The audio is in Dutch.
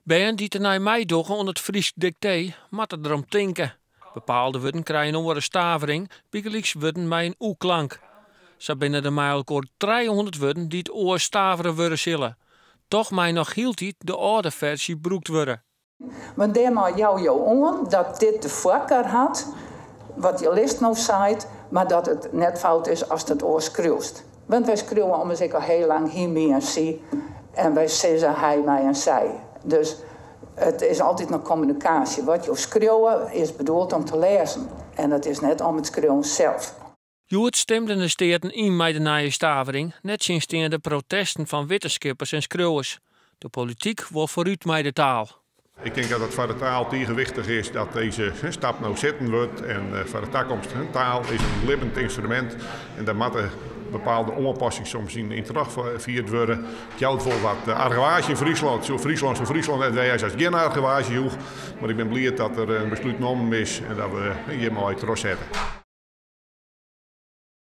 Ben die tenij mij doggen onder het Fries dicté, matten erom tinken. Bepaalde woorden krijgen een stavering, biegelijks woorden met een oeklank. Zo binnen er maar elkaar 300 woorden die het oor staveren worden zullen. Toch mij nog hield hij de oude versie broekt worden. Want daarmee jou aan dat dit de voorkeur had, wat je list nou zei, maar dat het net fout is als het oor schreeuwt. Want wij schreeuwen om zeker heel lang hij, mij en zij. En wij zeggen hij, mij en zij. Dus het is altijd een communicatie. Wat je schreeuwen is bedoeld om te lezen. En dat is net om het schreeuwen zelf. Joet stemde de steden in met de nieuwe stavering, net sinds de protesten van wetenschappers en schreeuwers. De politiek wil vooruit met de taal. Ik denk dat het voor de taal tegenwichtig is dat deze stap nou zetten wordt. En voor de toekomst, taal is een levend instrument. En daar moeten bepaalde onaanpassingen soms in teruggevierd worden. Het geldt voor wat argwage in Friesland. Zo Friesland, dat is geen argwage hoeg. Maar ik ben blij dat er een besluit genomen is en dat we hier mooi terugzetten.